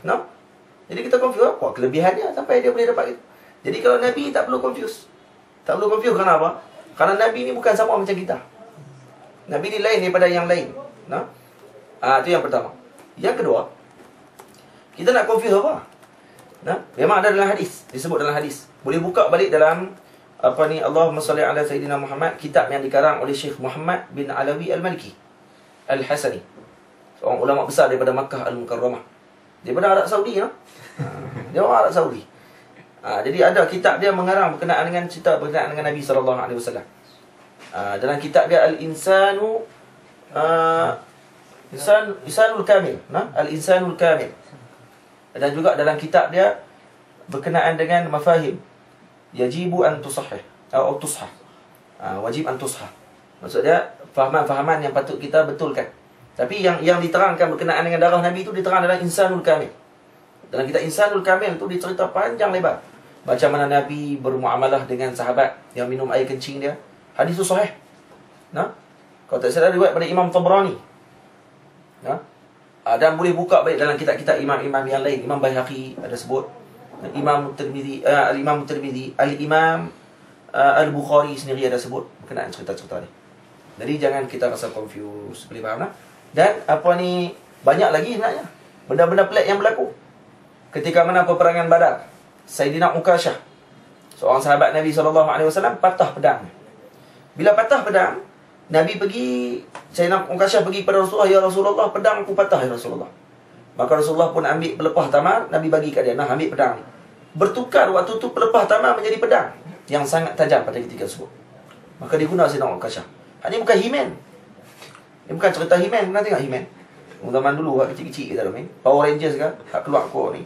No? Jadi kita confuse apa kelebihannya sampai dia boleh dapat itu. Jadi kalau Nabi tak perlu confuse. Tak perlu confuse kenapa? Kerana Nabi ni bukan sama macam kita. Nabi ni lain daripada yang lain. No? Itu yang pertama. Yang kedua, kita nak confuse apa? Nah, memang ada dalam hadis, disebut dalam hadis. Boleh buka balik dalam Allahumma salli ala Sayyidina Muhammad, kitab yang dikarang oleh Syekh Muhammad bin Alawi Al-Maliki Al-Hasani, seorang ulama besar daripada Makkah Al-Mukarramah, daripada Arab Saudi, no? Dia orang Arab Saudi. Jadi ada kitab dia mengarang berkenaan dengan cerita berkenaan dengan Nabi SAW. Dalam kitab dia Al-Insanul Kamil, Al-Insanul Kamil. Dan juga dalam kitab dia berkenaan dengan mafahim yajibu an tusahih atau tushah. Wajib an tushah. Maksudnya fahaman-fahaman yang patut kita betulkan. Tapi yang diterangkan berkenaan dengan darah Nabi itu diterang dalam Insanul Kamil. Dalam kitab Insanul Kamil itu dicerita panjang lebar macam mana Nabi bermuamalah dengan sahabat yang minum air kencing dia. Hadis itu sahih. Nah, kalau tak salah riwayat pada Imam Tabrani. Nah, dan boleh buka baik dalam kitab-kitab imam-imam yang lain. Imam Baihaqi ada sebut, Imam Tirmizi, Al-Imam Tirmizi, Al-Imam Al-Bukhari sendiri ada sebut berkenaan cerita-cerita ni. Jadi jangan kita rasa confuse, boleh faham tak? Dan banyak lagi sebenarnya benda-benda pelik yang berlaku. Ketika mana peperangan Badar, Sayyidina Ukashah, seorang sahabat Nabi SAW, patah pedang. Bila patah pedang, Nabi pergi, Sayyidina Ukashah pergi kepada Rasulullah, "Ya Rasulullah, pedang aku patah ya Rasulullah." Maka Rasulullah pun ambil pelepah tamar, Nabi bagi kat dia, "Nah, ambil pedang ni." Bertukar waktu tu pelepah tamar menjadi pedang yang sangat tajam pada ketika tersebut. Maka digunakan Sayyidina Ukashah. Ini bukan He-Man. Ini bukan cerita He-Man. Pernah tengok He-Man? Zaman dulu, kat kecil-kecil kita main Power Rangers kan, tak keluar kok ni,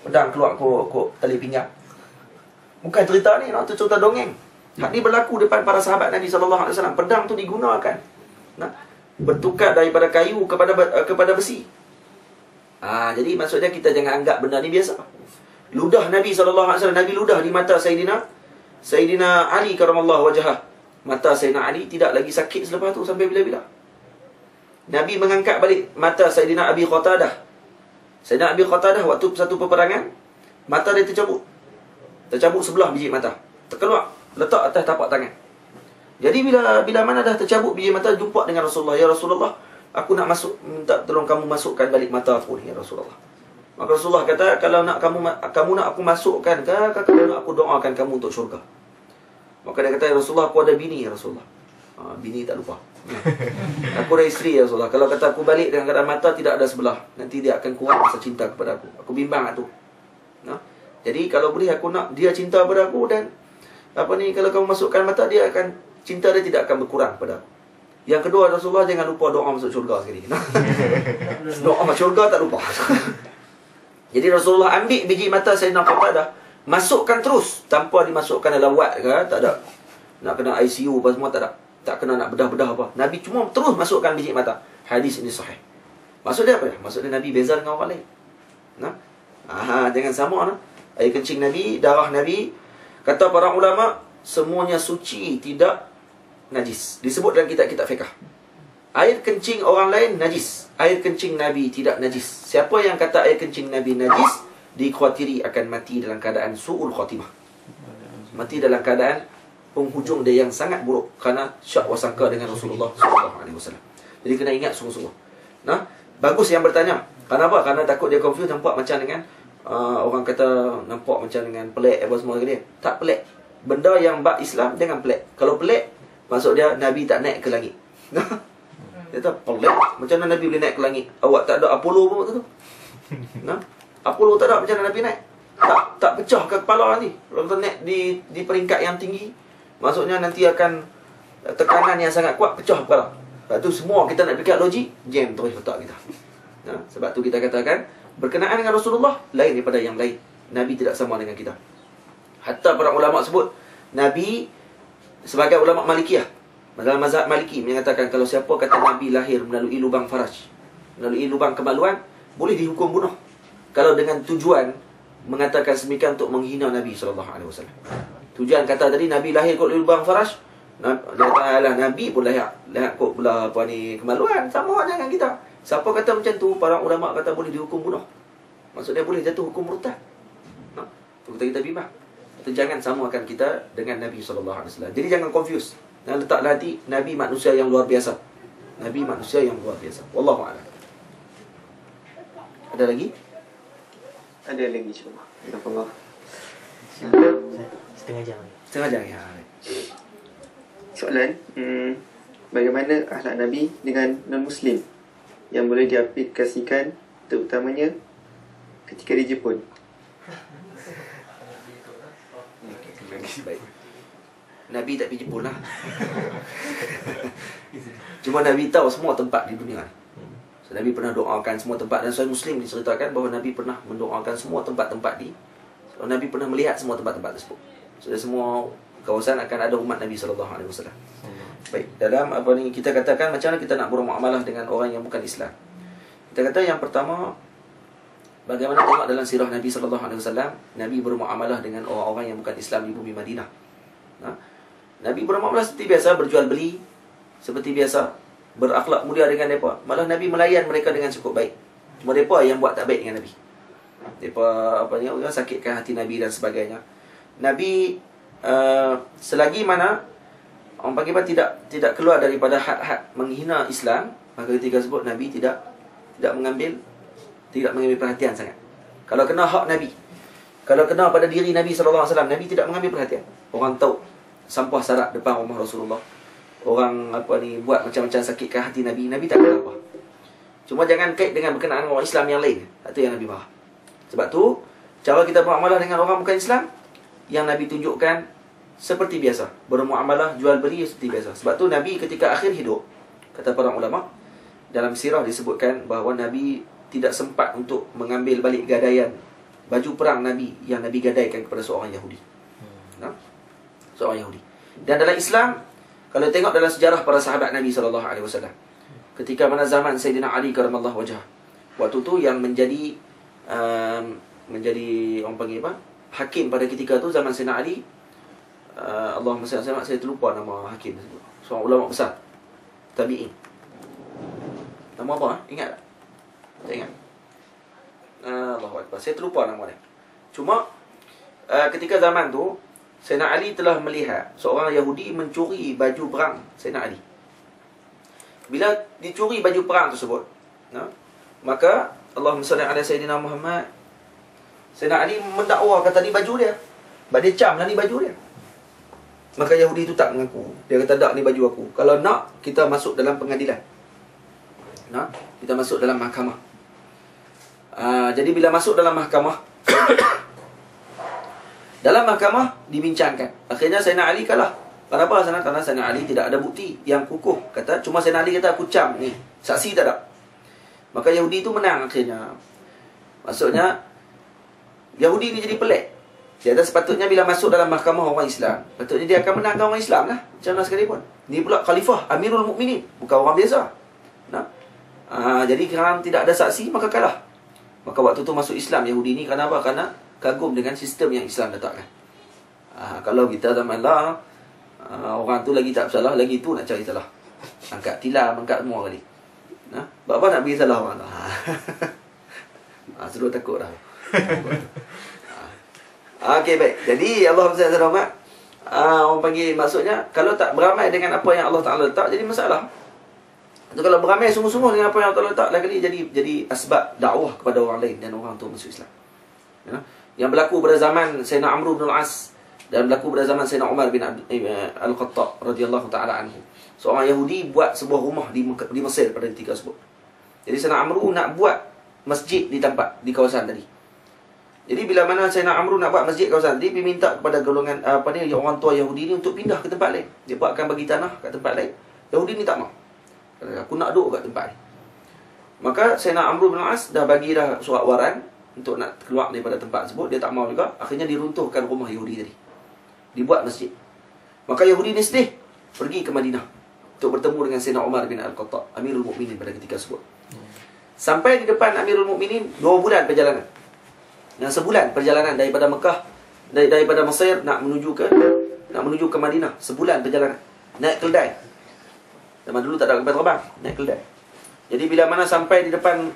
pedang keluar kok tali pinggang. Bukan cerita ni, itu cerita dongeng. Hak ni berlaku depan para sahabat Nabi SAW. Pedang tu digunakan, bertukar daripada kayu kepada besi. Jadi maksudnya kita jangan anggap benda ni biasa. Ludah Nabi SAW, Nabi ludah di mata Sayyidina Ali karamallahu wajhah. Mata Sayyidina Ali tidak lagi sakit selepas tu sampai bila-bila. Nabi mengangkat balik mata Sayyidina Abi Qatadah. Sayyidina Abi Qatadah waktu satu peperangan, mata dia tercabut sebelah biji mata, terkeluar, letak atas tapak tangan. Jadi bila mana dah tercabut biji mata, jumpa dengan Rasulullah, "Ya Rasulullah, aku nak minta tolong kamu masukkan balik mata aku ni ya Rasulullah." Maka Rasulullah kata, "Kalau nak kamu nak aku masukkan ke kalau nak aku doakan kamu untuk syurga?" Maka dia kata, "Ya Rasulullah, aku ada bini ya Rasulullah." Bini tak lupa. "Aku ada isteri ya Rasulullah. Kalau kata aku balik dengan keadaan mata tidak ada sebelah, nanti dia akan kurang rasa cinta kepada aku. Aku bimbang tu. Jadi kalau boleh aku nak dia cinta kepada aku, dan kalau kamu masukkan mata, dia akan cinta dia tidak akan berkurang kepada aku. Yang kedua Rasulullah, jangan lupa doa masuk syurga sekali." Doa masuk syurga tak lupa. Jadi Rasulullah ambil biji mata Sayyidina Qatadah, masukkan terus tanpa dimasukkan dalam wad ke, tak ada. Nak kena ICU apa semua tak ada. Tak kena nak bedah-bedah apa. Nabi cuma terus masukkan biji mata. Hadis ini sahih. Maksudnya apa? Maksudnya Nabi beza dengan orang lain. Jangan sama air kencing Nabi, darah Nabi. Kata para ulama, semuanya suci, tidak najis. Disebut dalam kitab-kitab fiqh. Air kencing orang lain najis, air kencing Nabi tidak najis. Siapa yang kata air kencing Nabi najis, dikhawatiri akan mati dalam keadaan su'ul khatimah. Mati dalam keadaan penghujung dia yang sangat buruk, kerana syak wasangka dengan Rasulullah SAW. Jadi kena ingat sungguh-sungguh. Bagus yang bertanya. Kenapa? Karena takut dia confuse, nampak macam dengan orang kata nampak macam dengan pelik apa semua dia. Tak pelik. Benda yang bab Islam jangan pelik. Kalau pelik, maksud dia Nabi tak naik ke langit. Dia tak pelik. Macam mana Nabi boleh naik ke langit? Awak tak ada Apollo pun waktu tu. Apollo tak ada, macam mana Nabi naik? Tak pecah ke kepala nanti. Kalau kita naik di peringkat yang tinggi, maksudnya nanti akan tekanan yang sangat kuat, pecah kepala. Sebab tu semua kita nak fikir logik, jam terus otak kita. Sebab tu kita katakan berkenaan dengan Rasulullah lain daripada yang lain. Nabi tidak sama dengan kita. Hatta para ulama sebut Nabi sebagai ulama Malikiyah, dalam mazhab Maliki menyatakan kalau siapa kata Nabi lahir melalui lubang faraj, melalui lubang kemaluan, boleh dihukum bunuh kalau dengan tujuan mengatakan semikian untuk menghina Nabi SAW. Tujuan kata tadi Nabi lahir kot lubang faraj, dia kata lah Nabi pun lahir kot kemaluan, sama dengan kita. Siapa kata macam tu, para ulama kata boleh dihukum bunuh. Maksudnya boleh jatuh hukum murtad. Itu kita bimbang. Itu jangan samakan kita dengan Nabi SAW. Jadi jangan confuse. Dan letaklah hati, Nabi manusia yang luar biasa. Nabi manusia yang luar biasa. Wallahu a'lam. Ada lagi? Ada lagi insya-Allah. Alhamdulillah. Setengah jam. Setengah jam ya. Soalan, bagaimana akhlak Nabi dengan non-Muslim yang boleh diaplikasikan terutamanya ketika di Jepun? Baik. Nabi tak pergi Jepun lah. Cuma Nabi tahu semua tempat di dunia. So, Nabi pernah doakan semua tempat. Dan Sahih Muslim diceritakan bahawa Nabi pernah mendoakan semua tempat-tempat di. So, Nabi pernah melihat semua tempat-tempat tersebut. So, semua kawasan akan ada umat Nabi SAW. Baik, dalam apa ni kita katakan macam mana kita nak bermuamalah dengan orang yang bukan Islam. Kita kata yang pertama, bagaimana tengok dalam sirah Nabi SAW, Nabi bermuamalah dengan orang-orang yang bukan Islam di bumi Madinah. Nabi bermuamalah seperti biasa, berjual beli seperti biasa, berakhlak mulia dengan mereka. Malah Nabi melayan mereka dengan cukup baik. Cuma mereka yang buat tak baik dengan Nabi. Mereka orang sakitkan hati Nabi dan sebagainya. Nabi selagi mana orang panggil tidak keluar daripada had-had menghina Islam, maka ketika sebut Nabi tidak mengambil perhatian sangat. Kalau kena hak Nabi, kalau kena pada diri Nabi SAW, Nabi tidak mengambil perhatian. Orang tahu sampah sarak depan rumah Rasulullah, orang buat macam-macam sakitkan hati Nabi, Nabi tak kena apa. Cuma jangan kait dengan berkenaan orang Islam yang lain. Itu yang Nabi marah. Sebab tu cara kita bermuamalah dengan orang bukan Islam, yang Nabi tunjukkan seperti biasa, bermuamalah jual beli seperti biasa. Sebab tu Nabi ketika akhir hidup, kata para ulama, dalam sirah disebutkan bahawa Nabi tidak sempat untuk mengambil balik gadaian baju perang Nabi yang Nabi gadaikan kepada seorang Yahudi. Seorang Yahudi. Dan dalam Islam, kalau tengok dalam sejarah para sahabat Nabi SAW, ketika mana zaman Sayyidina Ali karamallahu wajhah, waktu tu yang menjadi orang panggil apa? Hakim pada ketika tu zaman Sayyidina Ali. Allahumma salli alaihi wasallam, saya terlupa nama hakim tersebut. Seorang ulama besar, tabi'in. Nama apa? Ingat tak? Tak ingat. Allahu Akbar. Saya terlupa nama dia. Cuma ketika zaman tu Sayyidina Ali telah melihat seorang Yahudi mencuri baju perang Sayyidina Ali. Bila dicuri baju perang tersebut, maka Allahumma salli ala Sayyidina Muhammad, Sayyidina Ali mendakwa kata ni baju dia. Sebab dia cam lah ni baju dia. Maka Yahudi itu tak mengaku. Dia kata tak, ni baju aku. Kalau nak, kita masuk dalam pengadilan. Kita masuk dalam mahkamah. Jadi bila masuk dalam mahkamah, dalam mahkamah dibincangkan. Akhirnya Sayyidina Ali kalah. Kenapa? Karena Sayyidina Ali tidak ada bukti yang kukuh. Kata cuma Sayyidina Ali kata aku cam ni. Saksi tak ada. Maka Yahudi itu menang akhirnya. Maksudnya Yahudi ni jadi pelik. Dia kata sepatutnya bila masuk dalam mahkamah orang Islam, patutnya dia akan menangkan orang Islam lah. Macam mana sekalipun. Ni pula Khalifah, Amirul Mukminin, bukan orang biasa. Jadi kerana tidak ada saksi, maka kalah. Maka waktu tu masuk Islam Yahudi ni. Kenapa? Karena kagum dengan sistem yang Islam letakkan. Kalau kita zaman lah, orang tu lagi tak bersalah, lagi tu nak cari salah. Angkat tilam, angkat semua kali. Apa nak bagi salah orang tu? Suruh takut dah. Okey, baik. Jadi Allah SWT orang panggil, maksudnya kalau tak beramai dengan apa yang Allah Ta'ala letak, jadi masalah. Itu kalau beramai sungguh-sungguh dengan apa yang Allah letak, lagi jadi asbab dakwah kepada orang lain dan orang tu masuk Islam. Yang berlaku pada zaman Sayyidina Amr bin Al-As dan berlaku pada zaman Sayyidina Umar bin Al-Khattab radhiyallahu ta'ala anhu. Seorang Yahudi buat sebuah rumah di Mesir pada ketika tersebut. Jadi Sayyidina Amr nak buat masjid di tempat, di kawasan tadi. Jadi bila mana Sayyidina Amr nak buat masjid kawasan tadi, dia minta kepada golongan orang tua Yahudi ni untuk pindah ke tempat lain. Dia akan bagi tanah kat tempat lain. Yahudi ni tak mau. Aku nak duduk kat tempat ni. Maka Sayyidina Amr bin Al-As dah bagi dah surat waran untuk nak keluar daripada tempat tersebut. Dia tak mau juga. Akhirnya diruntuhkan rumah Yahudi tadi. Dibuat masjid. Maka Yahudi ni sedih, pergi ke Madinah untuk bertemu dengan Sayyidina Umar bin Al-Khattab, Amirul Mukminin pada ketika tersebut. Sampai di depan Amirul Mukminin 2 bulan perjalanan. Yang sebulan perjalanan daripada Mekah, daripada Mesir nak menuju ke Madinah. Sebulan perjalanan. Naik keldai. Zaman dulu tak ada kapal terbang, naik keldai. Jadi bila mana sampai di depan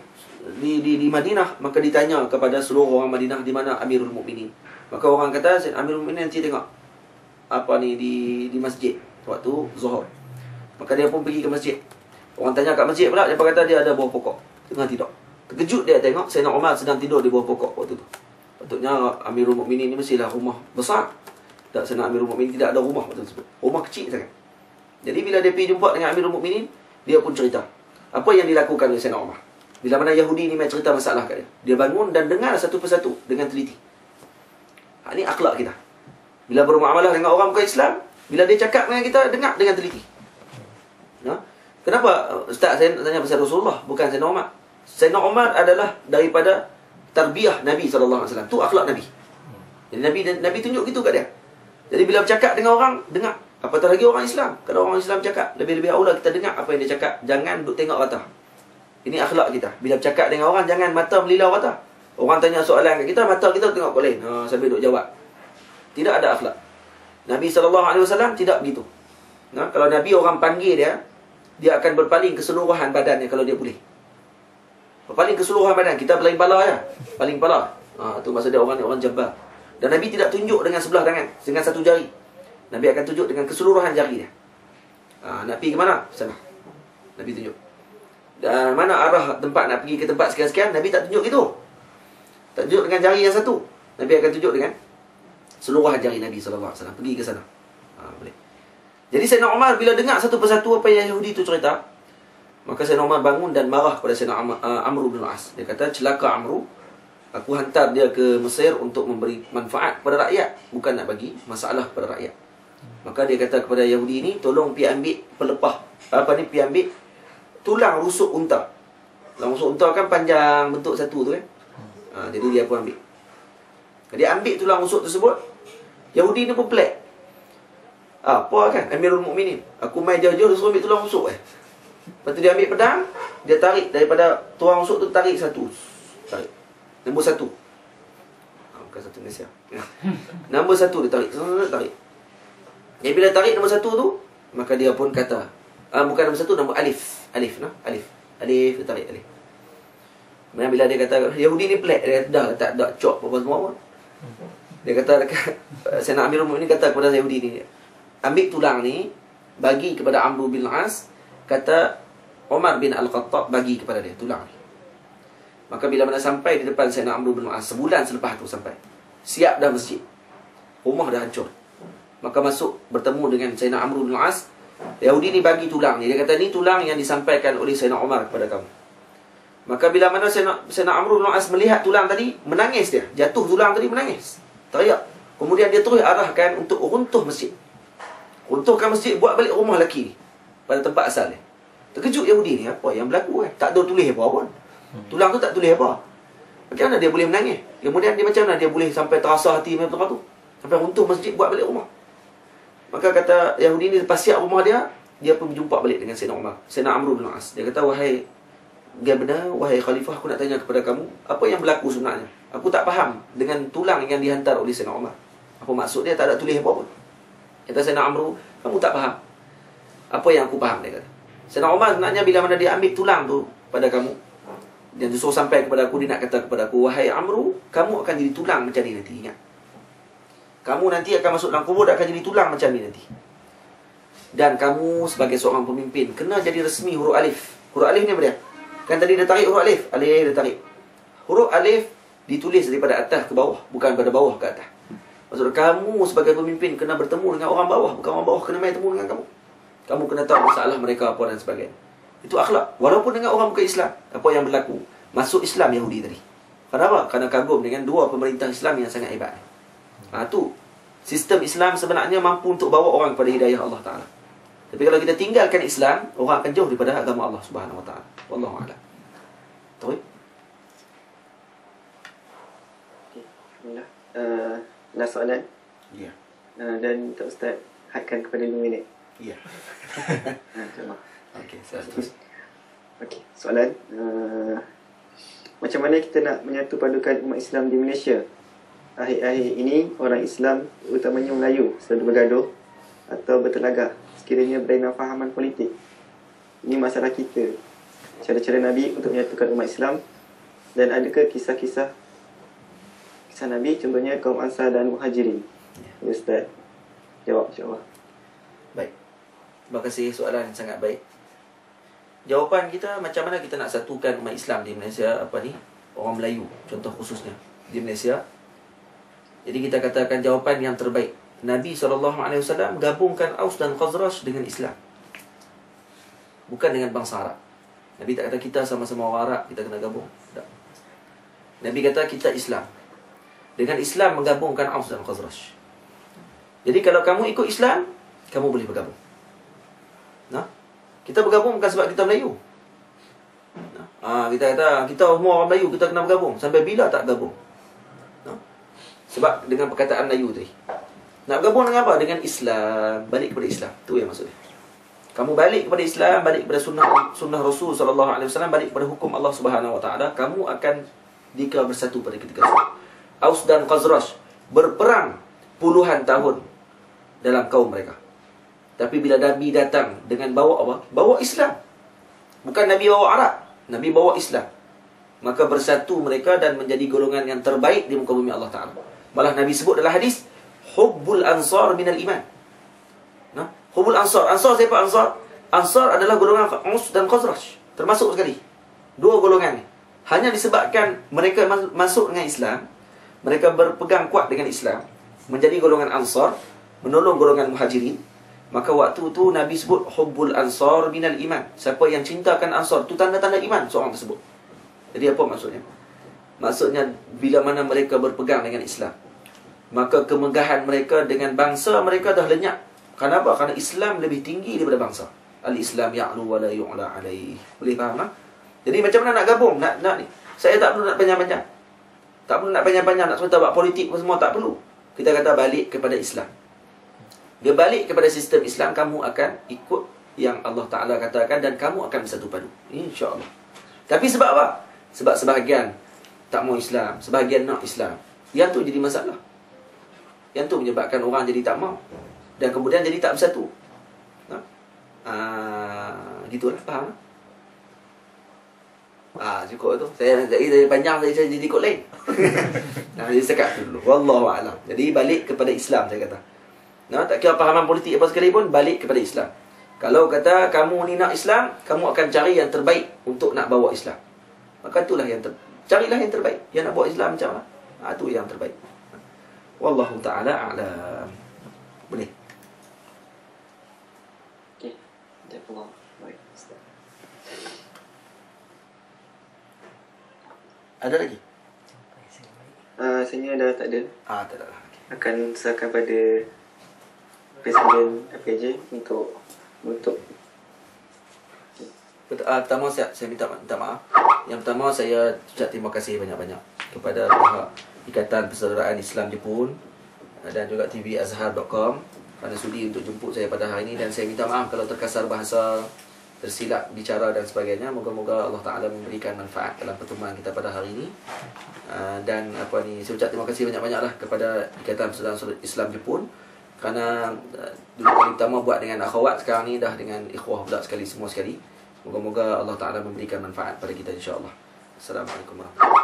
di Madinah, maka ditanya kepada seluruh orang Madinah di mana Amirul Mukminin. Maka orang kata Amirul Mukminin nanti tengok apa ni di masjid waktu Zuhur. Maka dia pun pergi ke masjid. Orang tanya kat masjid pula, dia kata dia ada bawah pokok tengah tidur. Terkejut dia tengok Sayyidina Umar sedang tidur di bawah pokok waktu tu. Patutnya Amirul Mukminin ni mestilah rumah besar. Tak, Sayyidina Amirul Mukminin tidak ada rumah waktu tersebut. Rumah kecil sangat. Jadi bila dia pergi jumpa dengan Amirul Mukminin, dia pun cerita apa yang dilakukan oleh Sayyidina Umar. Bila mana Yahudi ni main cerita masalah kat dia, dia bangun dan dengar satu persatu dengan teliti. Ini akhlak kita. Bila bermuamalah dengan orang bukan Islam, bila dia cakap dengan kita, dengar dengan teliti. Kenapa Ustaz saya nak tanya pasal Rasulullah, bukan Sayyidina Umar? Sayyidina Umar adalah daripada tarbiyah Nabi SAW. Tu akhlak Nabi. Jadi Nabi tunjuk gitu kat dia. Jadi bila bercakap dengan orang, dengar. Apatah lagi orang Islam. Kalau orang Islam cakap, lebih-lebih aula kita dengar apa yang dia cakap. Jangan duk tengok mata. Ini akhlak kita. Bila bercakap dengan orang, jangan mata melilau mata. Orang tanya soalan kat kita, mata kita tengok ke lain. Sambil duk jawab. Tidak ada akhlak. Nabi SAW tidak begitu. Kalau Nabi orang panggil dia akan berpaling keseluruhan badannya kalau dia boleh. Berpaling keseluruhan badan. Kita paling pala ya. Paling pala. Tu maksud dia orang ni orang jabbar. Dan Nabi tidak tunjuk dengan sebelah tangan, dengan satu jari. Nabi akan tunjuk dengan keseluruhan jari dia. Nak pergi ke mana? Sana. Nabi tunjuk. Dan mana arah tempat nak pergi ke tempat sekian-sekian, Nabi tak tunjuk gitu. Tak tunjuk dengan jari yang satu. Nabi akan tunjuk dengan seluruh jari Nabi SAW. Pergi ke sana. Boleh. Jadi Sayyidina Umar bila dengar satu persatu apa yang Yahudi itu cerita, maka Sayyidina Umar bangun dan marah kepada Sayyidina Amr bin As. Dia kata, celaka Amru. Aku hantar dia ke Mesir untuk memberi manfaat kepada rakyat, bukan nak bagi masalah kepada rakyat. Maka dia kata kepada Yahudi ini, tolong pergi ambil pelepah. Pergi ambil tulang rusuk unta. Tulang rusuk unta kan panjang bentuk satu tu kan. Jadi dia pun ambil. Dia ambil tulang rusuk tersebut. Yahudi ni pun pelik. Apa kan Amirul Mukminin, aku main jauh-jauh dia suruh ambil tulang rusuk Lepas tu dia ambil pedang, dia tarik daripada tulang rusuk tu, tarik satu. Tarik. Nombor satu. Bukan satu Malaysia. Nombor satu dia tarik. Tarik. Jadi bila tarik nombor satu tu, maka dia pun kata, bukan nombor satu, nombor alif. Alif. Alif, dia tarik alif. Kemudian bila dia kata, Yahudi ni pelik. Dia kata, tak ada cok apa semua pun. Dia kata, Sayyidina Amirul Mukminin kata kepada Yahudi ni, ambil tulang ni, bagi kepada Amr bin As, kata Umar bin Al-Khattab bagi kepada dia tulang ni. Maka bila mana sampai di depan Sayyidina Amr bin As, sebulan selepas tu sampai, siap dah masjid, rumah dah hancur. Maka masuk bertemu dengan Sayyidina Amr bin As. Yahudi ni bagi tulang ni. Dia kata, ni tulang yang disampaikan oleh Sayyidina Umar kepada kamu. Maka bila mana Sayyidina Amr bin As melihat tulang tadi, menangis dia. Jatuh tulang tadi, menangis, teriak. Kemudian dia terus arahkan untuk runtuh masjid. Runtuhkan masjid, buat balik rumah lelaki ni pada tempat asal dia. Terkejut Yahudi ni, apa yang berlaku kan? Tak ada tulis apa pun. Tulang tu tak tulis apa. Macam mana dia boleh menangis? Kemudian dia macam mana dia boleh sampai terasa hati macam tu? Sampai runtuh masjid, buat balik rumah. Maka kata Yahudi ni, lepas siap rumah dia, dia pun berjumpa balik dengan Sayyidina Umar, Sayyidina Amr bin As. Dia kata, wahai Gabna, wahai Khalifah, aku nak tanya kepada kamu, apa yang berlaku sebenarnya? Aku tak faham dengan tulang yang dihantar oleh Sayyidina Umar. Apa maksud dia? Tak ada tulis apa pun. Kata Sayyidina Amr, kamu tak faham apa yang aku faham, dia kata. Sayyidina Umar sebenarnya bila mana dia ambil tulang tu pada kamu, dan disuruh sampai kepada aku, dia nak kata kepada aku, wahai Amru, kamu akan jadi tulang macam ni nanti. Ingat, kamu nanti akan masuk dalam kubur, akan jadi tulang macam ni nanti. Dan kamu sebagai seorang pemimpin kena jadi resmi huruf alif. Huruf alif ni apa dia? Kan tadi dia tarik huruf alif. Alif dia tarik. Huruf alif ditulis daripada atas ke bawah, bukan pada bawah ke atas. Maksudnya kamu sebagai pemimpin kena bertemu dengan orang bawah, bukan orang bawah kena main temu dengan kamu. Kamu kena tahu masalah mereka apa dan sebagainya. Itu akhlak. Walaupun dengan orang bukan Islam, apa yang berlaku? Masuk Islam Yahudi tadi. Kenapa? Kerana kagum dengan dua pemerintah Islam yang sangat hebat. Tu sistem Islam sebenarnya mampu untuk bawa orang kepada hidayah Allah Ta'ala. Tapi kalau kita tinggalkan Islam, orang akan jauh daripada agama Allah Subhanahu Wa Ta'ala. Wallahu a'lam. Terus. Alhamdulillah. Last soalan. Ya. Dan Pak Ustaz hadkan kepada 5 minit. Ya. InsyaAllah. Okey, saya terus. Okey, soalan. Macam mana kita nak menyatu padukan umat Islam di Malaysia? Akhir-akhir ini orang Islam, utamanya Melayu, selalu bergaduh atau bertelagah sekiranya berlainan fahaman politik. Ini masalah kita. Cara-cara Nabi untuk menyatukan umat Islam Dan adakah kisah Nabi, contohnya kaum Ansar dan Muhajirin? Ustaz, jawab insyaAllah. Baik. Terima kasih, soalan yang sangat baik. Jawapan kita, macam mana kita nak satukan umat Islam di Malaysia, orang Melayu contoh khususnya di Malaysia. Jadi kita katakan jawapan yang terbaik, Nabi SAW gabungkan Aus dan Khazraj dengan Islam, bukan dengan bangsa Arab. Nabi tak kata kita sama-sama orang Arab, kita kena gabung. Tak. Nabi kata kita Islam. Dengan Islam menggabungkan Aus dan Khazraj. Jadi kalau kamu ikut Islam, kamu boleh bergabung. Nah, kita bergabung bukan sebab kita Melayu. Kita kata kita semua orang Melayu, kita kena bergabung. Sampai bila tak bergabung? Sebab dengan perkataan Melayu tadi. Nak bergabung dengan apa? Dengan Islam. Balik kepada Islam. Itu yang maksudnya. Kamu balik kepada Islam, balik kepada sunnah Rasul SAW, balik kepada hukum Allah Subhanahu Wa Taala, kamu akan dikira bersatu pada ketika itu. Aus dan Khazraj berperang puluhan tahun dalam kaum mereka. Tapi bila Nabi datang dengan bawa apa? Bawa Islam. Bukan Nabi bawa Arab, Nabi bawa Islam. Maka bersatu mereka dan menjadi golongan yang terbaik di muka bumi Allah Ta'ala. Malah Nabi sebut dalam hadis, Hubbul Ansar minal iman. Hubbul Ansar. Ansar siapa Ansar? Ansar adalah golongan Aus dan Khazraj. Termasuk sekali. Dua golongan ni. Hanya disebabkan mereka masuk dengan Islam, mereka berpegang kuat dengan Islam, menjadi golongan Ansar, menolong golongan Muhajirin. Maka waktu tu Nabi sebut Hubbul Ansar minal iman. Siapa yang cintakan Ansar, tu tanda-tanda iman seorang tersebut. Jadi apa maksudnya? Maksudnya bila mana mereka berpegang dengan Islam, maka kemegahan mereka dengan bangsa mereka dah lenyap. Kenapa? Kerana Islam lebih tinggi daripada bangsa. Al-Islam ya'lu wa la yu'la alaih. Boleh faham tak? Jadi macam mana nak gabung? Nak ni. Saya tak perlu nak panjang-panjang. Tak perlu nak panjang-panjang, nak sebentar buat politik pun semua, tak perlu. Kita kata balik kepada Islam. Dia balik kepada sistem Islam, kamu akan ikut yang Allah Ta'ala katakan dan kamu akan bersatu padu. InsyaAllah. Tapi sebab apa? Sebab sebahagian tak mau Islam, sebahagian nak Islam. Yang tu jadi masalah. Yang tu menyebabkan orang jadi tak mau. Dan kemudian jadi tak bersatu. Gitulah, faham? Cukup tu. Saya panjang saya jadi ikut lain. Jadi sekat tu dulu. Wallahu'alam. Jadi balik kepada Islam, saya kata. Tak kira pahaman politik apa sekalipun, balik kepada Islam. Kalau kata kamu ni nak Islam, kamu akan cari yang terbaik untuk nak bawa Islam. Maka itulah yang carilah yang terbaik. Yang nak bawa Islam macam mana? Itu yang terbaik. Wallahu ta'ala a'lam. Boleh. Okey. Jazakallah. Baik, Ustaz. Ada lagi? Sebenarnya dah tak ada. Tak ada lah. Akan serahkan pada Presiden APJ untuk pertama saya minta maaf. Yang pertama saya ucap terima kasih banyak-banyak kepada pihak Ikatan Persaudaraan Islam Jepun dan juga tvazhar.com kerana sudi untuk jemput saya pada hari ini. Dan saya minta maaf kalau terkasar bahasa, tersilap bicara dan sebagainya. Moga-moga Allah Ta'ala memberikan manfaat dalam pertemuan kita pada hari ini. Dan saya ucap terima kasih banyak-banyaklah kepada Ikatan Persaudaraan Islam Jepun kerana dulu kali pertama buat dengan akhwat, sekarang ni dah dengan ikhwah pula sekali, semua sekali. Moga-moga Allah Ta'ala memberikan manfaat pada kita insya-Allah. Assalamualaikum warahmatullahi wabarakatuh.